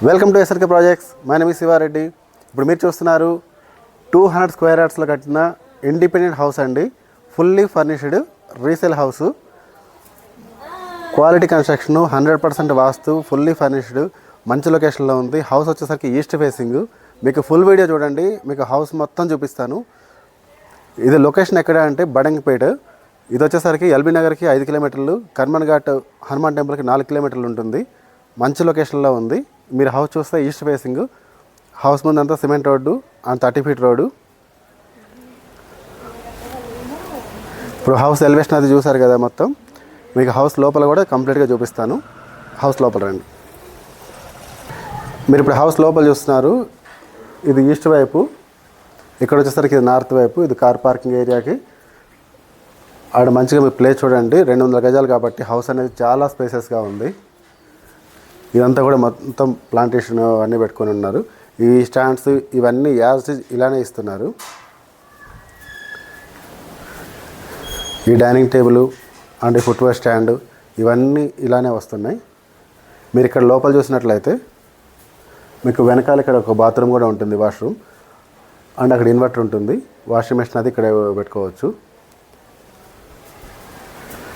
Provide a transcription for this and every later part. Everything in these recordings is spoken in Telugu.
Welcome to SRK projects. My name is Sivareddy. ఇప్పుడు మీరు చూస్తున్నారు 200 స్క్వేర్ యార్డ్స్లో కట్టిన ఇండిపెండెంట్ హౌస్ అండి. Fully furnished resale house, quality construction, 100% వాస్తు, ఫుల్లీ ఫర్నిష్డ్, మంచి లొకేషన్లో ఉంది. హౌస్ వచ్చేసరికి ఈస్ట్ ఫేసింగ్. మీకు ఫుల్ వీడియో చూడండి, మీకు హౌస్ మొత్తం చూపిస్తాను. ఇది లొకేషన్ ఎక్కడ అంటే బడంగపేట. ఇది వచ్చేసరికి ఎల్బీ నగర్కి 5 కిలోమీటర్లు, కర్మన్ ఘాట్ హనుమాన్ టెంపుల్కి 4 కిలోమీటర్లు ఉంటుంది. మంచి లొకేషన్లో ఉంది. మీరు హౌస్ చూస్తే ఈస్ట్ ఫేసింగ్. హౌస్ ముందంతా cement road and 30 feet road. ఇప్పుడు హౌస్ ఎలివేషన్ అది చూసారు కదా మొత్తం. మీకు హౌస్ లోపల కూడా కంప్లీట్గా చూపిస్తాను. హౌస్ లోపల రండి. మీరు ఇప్పుడు హౌస్ లోపల చూస్తున్నారు. ఇది ఈస్ట్ వైపు, ఇక్కడ వచ్చేసరికి ఇది నార్త్ వైపు. ఇది కార్ పార్కింగ్ ఏరియాకి. ఆడ మంచిగా మీ ప్లేస్ చూడండి. 200 గజాలు కాబట్టి హౌస్ అనేది చాలా స్పేసెస్గా ఉంది. ఇదంతా కూడా మొత్తం ప్లాంటేషన్ అన్నీ పెట్టుకొని ఉన్నారు. ఈ స్టాండ్స్ ఇవన్నీ యాజ్ ఇలానే ఇస్తున్నారు. ఈ dining table and footwear stand ఇవన్నీ ఇలానే వస్తున్నాయి. మీరు ఇక్కడ లోపల చూసినట్లయితే మీకు వెనకాల ఇక్కడ ఒక బాత్రూమ్ కూడా ఉంటుంది, వాష్రూమ్. అండ్ అక్కడ ఇన్వర్టర్ ఉంటుంది. వాషింగ్ మెషిన్ అది ఇక్కడ పెట్టుకోవచ్చు.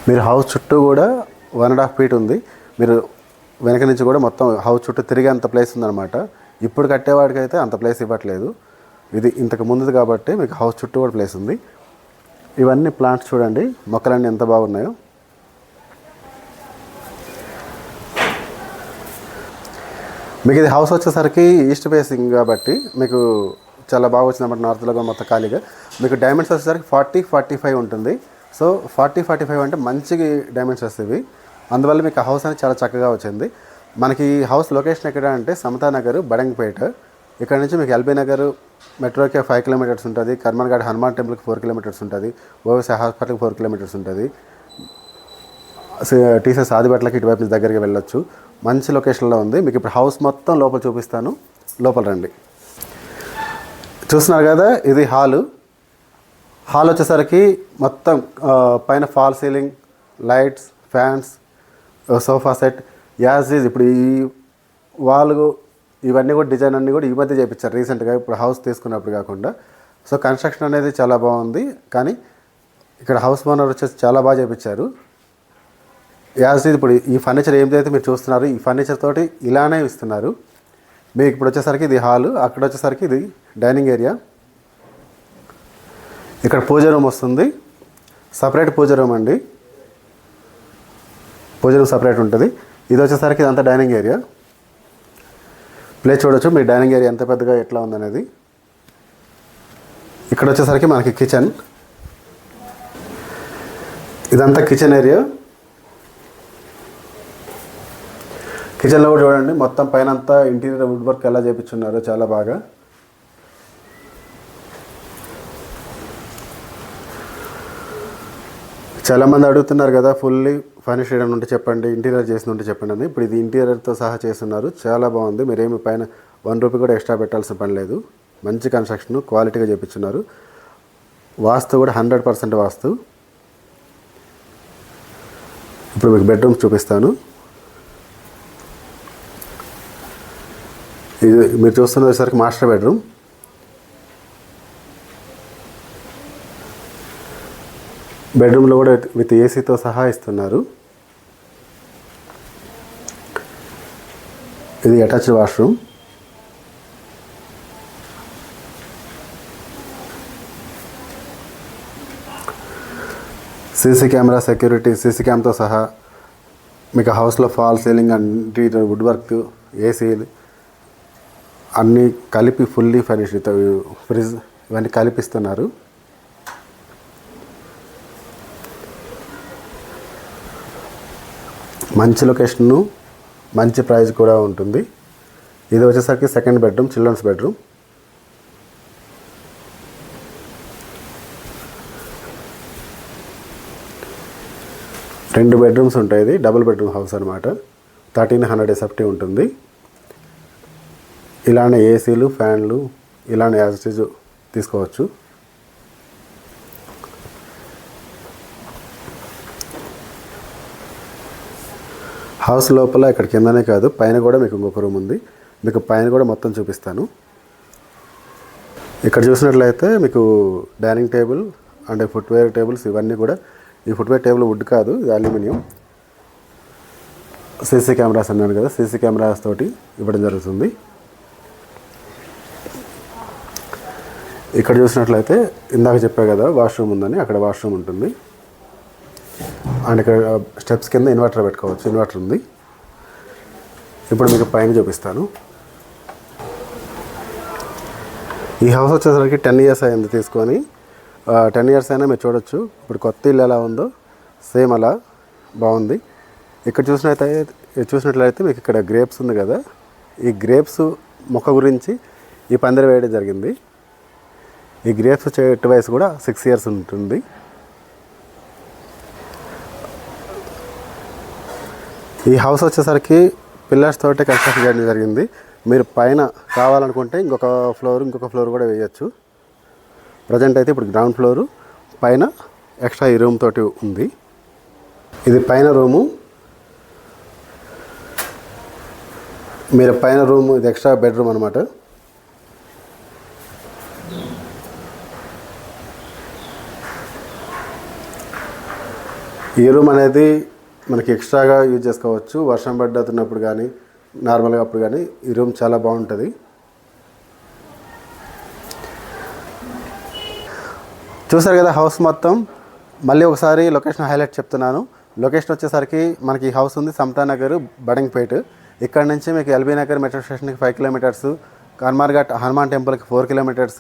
మీరు హౌస్ చుట్టూ కూడా 1.5 ఫీట్ ఉంది. మీరు వెనక నుంచి కూడా మొత్తం హౌస్ చుట్టూ తిరిగే అంత ప్లేస్ ఉందన్నమాట. ఇప్పుడు కట్టేవాడికి అయితే అంత ప్లేస్ ఇవ్వట్లేదు. ఇది ఇంతకు ముందుది కాబట్టి మీకు హౌస్ చుట్టూ కూడా ప్లేస్ ఉంది. ఇవన్నీ ప్లాంట్స్ చూడండి, మొక్కలన్నీ ఎంత బాగున్నాయో. మీకు ఇది హౌస్ వచ్చేసరికి ఈస్ట్ ఫేసింగ్ కాబట్టి మీకు చాలా బాగా వచ్చిందన్నమాట. నార్త్లో కూడా మొత్తం ఖాళీగా. మీకు డైమెన్షన్స్ వచ్చేసరికి 40-45 ఉంటుంది. సో 40-45 అంటే మంచి డైమెన్షన్స్ ఇవి. అందువల్ల మీకు హౌస్ అనేది చాలా చక్కగా వచ్చింది. మనకి హౌస్ లొకేషన్ ఎక్కడ అంటే సమతా నగర్, బడంగపేట. ఇక్కడ నుంచి మీకు ఎల్బీ నగర్ మెట్రోకి 5 కిలోమీటర్స్ ఉంటుంది. కర్మన్ ఘాట్ హనుమాన్ టెంపుల్కి 4 కిలోమీటర్స్ ఉంటుంది. ఓవైసీ హాస్పిటల్కి 4 కిలోమీటర్స్ ఉంటుంది. టీసీఎస్ ఆదిబట్లకి ఇటువైపు నుంచి దగ్గరికి వెళ్ళొచ్చు. మంచి లొకేషన్లో ఉంది. మీకు ఇప్పుడు హౌస్ మొత్తం లోపల చూపిస్తాను. లోపల రండి. చూస్తున్నారు కదా, ఇది హాలు. హాల్ వచ్చేసరికి మొత్తం పైన fall ceiling, lights, fans, sofa set as is. ఇప్పుడు ఈ వాళ్ళు ఇవన్నీ కూడా డిజైన్ అన్నీ కూడా ఈ మధ్య చేయించారు రీసెంట్గా, ఇప్పుడు హౌస్ తీసుకున్నప్పుడు కాకుండా. సో కన్స్ట్రక్షన్ అనేది చాలా బాగుంది. కానీ ఇక్కడ హౌస్ ఓనర్ వచ్చేసి చాలా బాగా చేయించారు. As is. ఇప్పుడు ఈ ఫర్నిచర్ ఏదైతే మీరు చూస్తున్నారు, ఈ ఫర్నిచర్ తోటి ఇలానే ఇస్తున్నారు. మీకు ఇప్పుడు వచ్చేసరికి ఇది హాలు, అక్కడ వచ్చేసరికి ఇది డైనింగ్ ఏరియా. ఇక్కడ పూజ రూమ్ వస్తుంది. సపరేట్ పూజ రూమ్ అండి. పూజ రూమ్ సపరేట్ ఉంటుంది. ఇది వచ్చేసరికి ఇదంతా డైనింగ్ ఏరియా. ప్లేస్ చూడొచ్చు మీ డైనింగ్ ఏరియా ఎంత పెద్దగా ఎట్లా ఉందనేది. ఇక్కడ వచ్చేసరికి మనకి కిచెన్. ఇదంతా కిచెన్ ఏరియా. కిచెన్లో కూడా చూడండి మొత్తం పైన అంతా ఇంటీరియర్ వుడ్ వర్క్ ఎలా చేయించున్నారు, చాలా బాగా. చాలామంది అడుగుతున్నారు కదా ఫుల్లీ ఫర్నిష్డ్ అని ఉంటే చెప్పండి, ఇంటీరియర్ చేసి ఉంటే చెప్పండి అని. ఇప్పుడు ఇది ఇంటీరియర్తో సహా చేస్తున్నారు. చాలా బాగుంది. మీరేమి పైన 1 రూపీ కూడా ఎక్స్ట్రా పెట్టాల్సిన పని లేదు. మంచి కన్స్ట్రక్షన్, క్వాలిటీగా చేయించున్నారు. వాస్తు కూడా 100% వాస్తు. ఇప్పుడు మీకు బెడ్రూమ్స్ చూపిస్తాను. ఇది మీరు చూస్తున్న వచ్చేసరికి మాస్టర్ బెడ్రూమ్. బెడ్రూమ్లో కూడా విత్ ఏసీతో సహా ఇస్తున్నారు. ఇది attached washroom. CC camera security, CC క్యామ్తో సహా మీకు హౌస్లో false ceiling and wood work, AC అన్నీ కలిపి ఫుల్లీ ఫర్నిష్డ్, ఫ్రిడ్జ్ ఇవన్నీ కలిపిస్తున్నారు. మంచి లొకేషను, మంచి ప్రైస్ కూడా ఉంటుంది. ఇది వచ్చేసరికి సెకండ్ బెడ్రూమ్, చిల్డ్రన్స్ బెడ్రూమ్. రెండు బెడ్రూమ్స్ ఉంటాయి. ఇది డబుల్ బెడ్రూమ్ హౌస్ అనమాట. 1300 SFT ఉంటుంది. ఇలానే ఏసీలు, ఫ్యాన్లు ఇలానే యాజ్ ఇట్ ఈజ్ తీసుకోవచ్చు. హౌస్ లోపల ఇక్కడ కిందనే కాదు పైన కూడా మీకు ఇంకొక రూమ్ ఉంది. మీకు పైన కూడా మొత్తం చూపిస్తాను. ఇక్కడ చూసినట్లయితే మీకు dining table and footwear tables ఇవన్నీ కూడా, ఈ ఫుట్వేర్ టేబుల్ వుడ్ కాదు, ఇది అల్యూమినియం. సీసీ కెమెరాస్ అన్నాను కదా, సీసీ కెమెరాస్ తోటి ఇవ్వడం జరుగుతుంది. ఇక్కడ చూసినట్లయితే ఇందాక చెప్పా కదా వాష్రూమ్ ఉందని, అక్కడ వాష్రూమ్ ఉంటుంది. అండ్ ఇక్కడ స్టెప్స్ కింద ఇన్వర్టర్ పెట్టుకోవచ్చు, ఇన్వర్టర్ ఉంది. ఇప్పుడు మీకు పైన చూపిస్తాను. ఈ హౌస్ వచ్చేసరికి 10 years అయింది తీసుకొని. 10 years అయినా మీరు చూడొచ్చు ఇప్పుడు కొత్త ఇల్లు ఎలా ఉందో సేమ్ అలా బాగుంది. ఇక్కడ చూసినట్లయితే మీకు ఇక్కడ గ్రేప్స్ ఉంది కదా, ఈ గ్రేప్స్ మొక్క గురించి ఈ పందిరి వేయడం జరిగింది. ఈ గ్రేప్స్ చెట్టు వయసు కూడా 6 years ఉంటుంది. ఈ హౌస్ వచ్చేసరికి పిల్లర్స్ తోటే కన్స్ట్రక్షన్ చేయడం జరిగింది. మీరు పైన కావాలనుకుంటే ఇంకొక ఫ్లోర్ కూడా వేయచ్చు. ప్రజెంట్ అయితే ఇప్పుడు గ్రౌండ్ ఫ్లోరు, పైన ఎక్స్ట్రా ఈ రూమ్ తోటి ఉంది. ఇది పైన రూము, మీరు పైన రూమ్, ఇది ఎక్స్ట్రా బెడ్రూమ్ అనమాట. ఈ రూమ్ అనేది మనకి ఎక్స్ట్రాగా యూజ్ చేసుకోవచ్చు. వర్షం పడుతున్నప్పుడు కానీ నార్మల్గా అప్పుడు కానీ ఈ రూమ్ చాలా బాగుంటుంది. చూసారు కదా హౌస్ మొత్తం. మళ్ళీ ఒకసారి లొకేషన్ హైలైట్ చెప్తున్నాను. లొకేషన్ వచ్చేసరికి మనకి ఈ హౌస్ ఉంది సమతానగర్, బడంగ్పేట్. ఇక్కడ నుంచి మీకు ఎల్బీ నగర్ మెట్రో స్టేషన్కి 5 kilometers, కన్మార్ఘాట్ హనుమాన్ టెంపుల్కి 4 kilometers,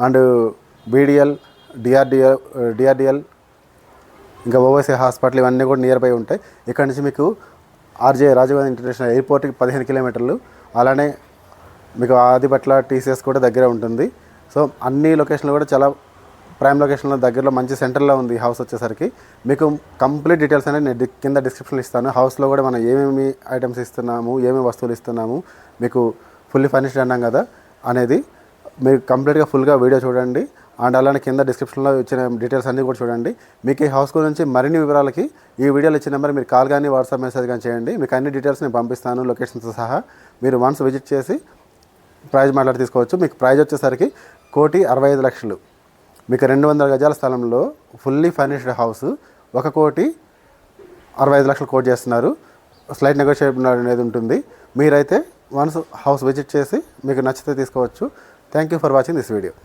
అండ్ బీడిఎల్, డిఆర్డిఎల్ ఇంకా ఓవైసీ హాస్పిటల్ ఇవన్నీ కూడా నియర్ బై ఉంటాయి. ఇక్కడ నుంచి మీకు ఆర్జే రాజీవ్ గాంధీ ఇంటర్నేషనల్ ఎయిర్పోర్ట్కి 15 kilometers. అలానే మీకు ఆదిబట్ల టీసీఎస్ కూడా దగ్గర ఉంటుంది. సో అన్ని లొకేషన్లు కూడా చాలా ప్రైమ్ లొకేషన్లో దగ్గరలో మంచి సెంటర్లో ఉంది ఈ హౌస్ వచ్చేసరికి. మీకు కంప్లీట్ డీటెయిల్స్ అనేది నేను కింద డిస్క్రిప్షన్లో ఇస్తాను. హౌస్లో కూడా మనం ఏమేమి ఐటమ్స్ ఇస్తున్నాము, ఏమేమి వస్తువులు ఇస్తున్నాము, మీకు ఫుల్లీ ఫర్నిష్డ్ అన్నాం కదా అనేది మీరు కంప్లీట్గా ఫుల్గా వీడియో చూడండి. అండ్ అలానే కింద డిస్క్రిప్షన్లో ఇచ్చిన డీటెయిల్స్ అన్నీ కూడా చూడండి. మీకు ఈ హౌస్ గురించి మరిన్ని వివరాలకి ఈ వీడియోలో ఇచ్చిన నెంబర్ మీరు కాల్ కానీ వాట్సాప్ మెసేజ్ కానీ చేయండి. మీకు అన్ని డీటెయిల్స్ నేను పంపిస్తాను, లొకేషన్తో సహా. మీరు వన్స్ విజిట్ చేసి ప్రైజ్ మాట్లాడి తీసుకోవచ్చు. మీకు ప్రైజ్ వచ్చేసరికి 1,65,00,000. మీకు 200 గజాల స్థలంలో ఫుల్లీ ఫర్నిష్డ్ హౌస్ 1,65,00,000 కోట్ చేస్తున్నారు. స్లైట్ నెగోషియబుల్ అనేది ఉంటుంది. మీరైతే వన్స్ హౌస్ విజిట్ చేసి మీకు నచ్చితే తీసుకోవచ్చు. Thank you for watching this video.